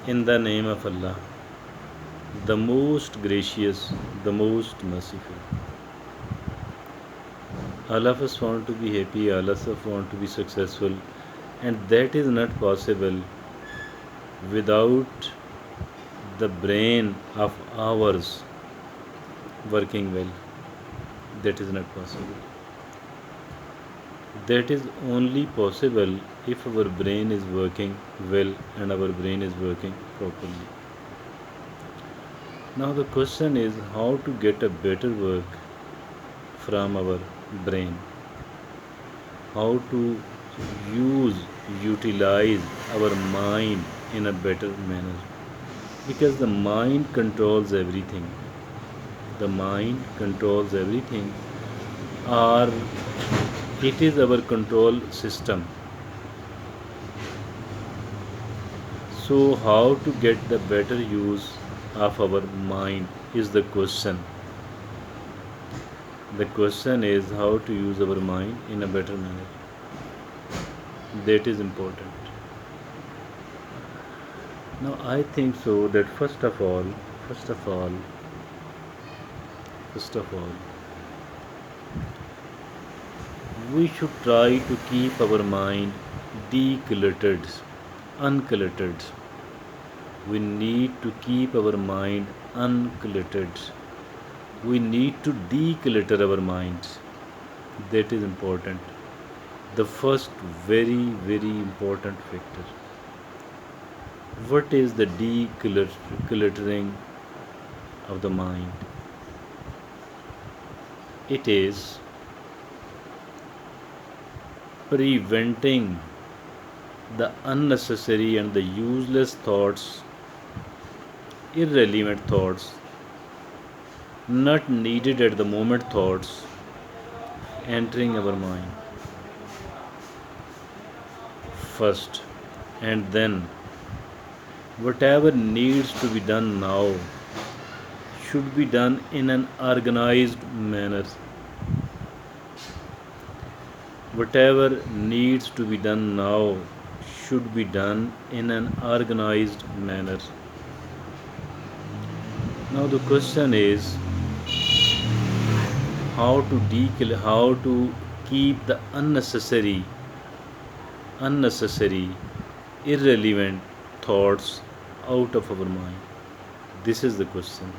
In the name of Allah, the most gracious, the most merciful. All of us want to be happy, all of us want to be successful, and that is not possible without the brain of ours working well. That is not possible. That is only possible if our brain is working well and our brain is working properly. Now, the question is how to get a better work from our brain, how to use, utilize our mind in a better manner. Because the mind controls everything. The mind controls everything, or it is our control system. So, how to get the better use of our mind is the question. The question is how to use our mind in a better manner. That is important. Now, I think so that first of all, first of all, we should try to keep our mind decluttered, uncluttered. We need to keep our mind uncluttered. We need to declutter our minds. That is important. The first very, very important factor. What is the decluttering of the mind? It is preventing the unnecessary and the useless thoughts, irrelevant thoughts, not needed at the moment thoughts entering our mind first, and then whatever needs to be done now should be done in an organized manner. Whatever needs to be done now should be done in an organized manner. Now the question is how to keep the unnecessary, irrelevant thoughts out of our mind. This is the question.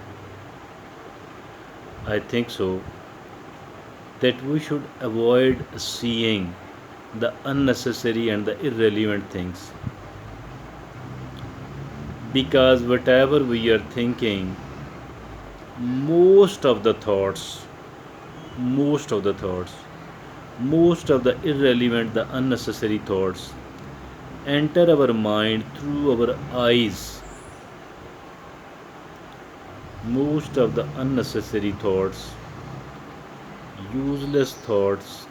I think so that we should avoid seeing the unnecessary and the irrelevant things, because whatever we are thinking, most of the thoughts, most of the thoughts, most of the irrelevant, the unnecessary thoughts enter our mind through our eyes. Most of the unnecessary thoughts, useless thoughts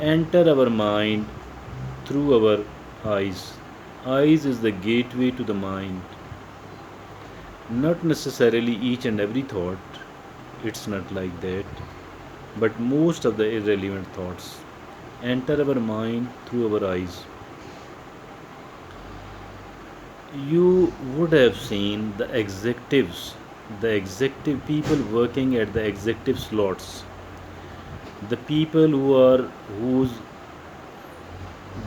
enter our mind through our eyes. Eyes is the gateway to the mind. Not necessarily each and every thought, it's not like that, but most of the irrelevant thoughts enter our mind through our eyes. You would have seen the executive people working at the executive slots, the people whose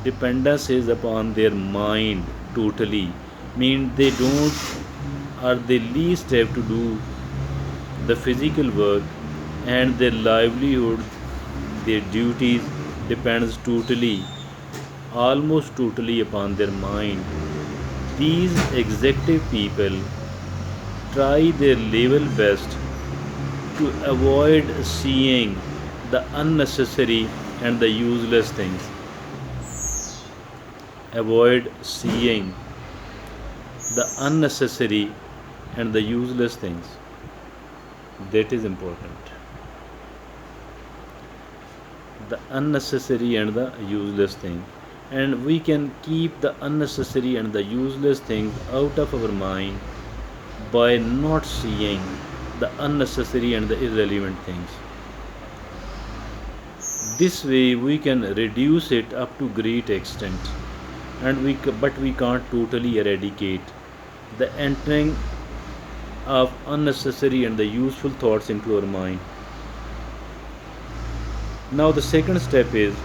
dependence is upon their mind totally, mean they don't or they least have to do the physical work, and their livelihood, their duties depends totally, almost totally upon their mind. These executive people try their level best to avoid seeing the unnecessary and the useless things. Avoid seeing the unnecessary and the useless things. That is important. The unnecessary and the useless thing. And we can keep the unnecessary and the useless things out of our mind by not seeing the unnecessary and the irrelevant things. This way we can reduce it up to great extent. but we can't totally eradicate the entering of unnecessary and the useful thoughts into our mind. Now the second step is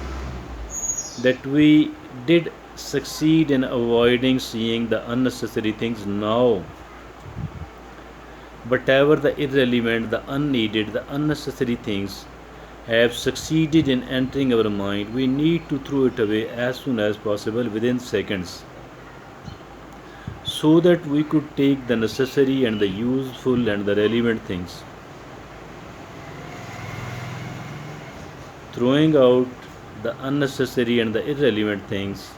that we did succeed in avoiding seeing the unnecessary things now. Whatever the irrelevant, the unneeded, the unnecessary things have succeeded in entering our mind, we need to throw it away as soon as possible within seconds, so that we could take the necessary and the useful and the relevant things. Throwing out the unnecessary and the irrelevant things,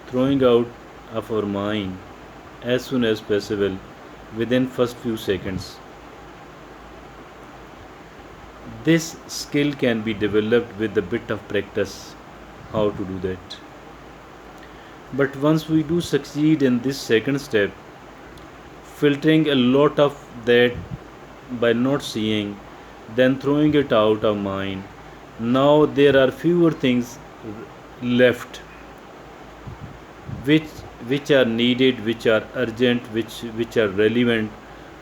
throwing out of our mind as soon as possible within first few seconds. This skill can be developed with a bit of practice how to do that. But once we do succeed in this second step, filtering a lot of that by not seeing, then throwing it out of mind, now there are fewer things left which which are needed, which are urgent, which are relevant.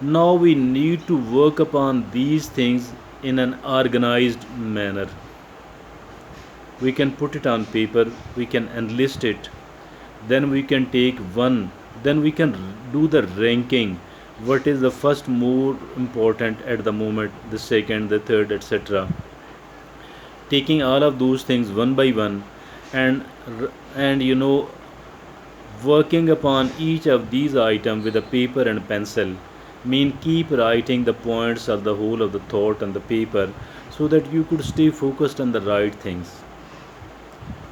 Now we need to work upon these things in an organized manner. We can put it on paper, we can enlist it, then we can take one, then we can do the ranking. What is the first more important at the moment, the second, the third, etc., taking all of those things one by one, and working upon each of these items with a paper and pencil. Mean keep writing the points of the whole of the thought on the paper, so that you could stay focused on the right things,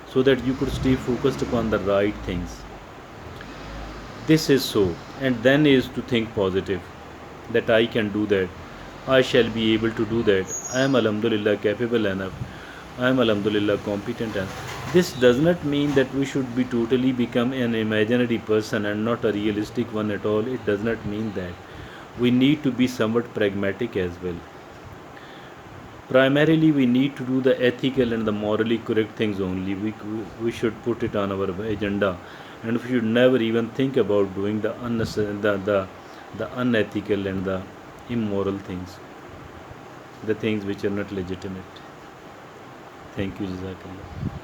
so that you could stay focused upon the right things. This is so, and then is to think positive, that I can do that, I shall be able to do that, I am alhamdulillah capable enough, I am alhamdulillah competent enough. This does not mean that we should be totally become an imaginary person and not a realistic one at all. It does not mean that. We need to be somewhat pragmatic as well. Primarily, we need to do the ethical and the morally correct things only. We should put it on our agenda, and we should never even think about doing the unnecessary, the unethical and the immoral things, the things which are not legitimate. Thank you, Jazakallah.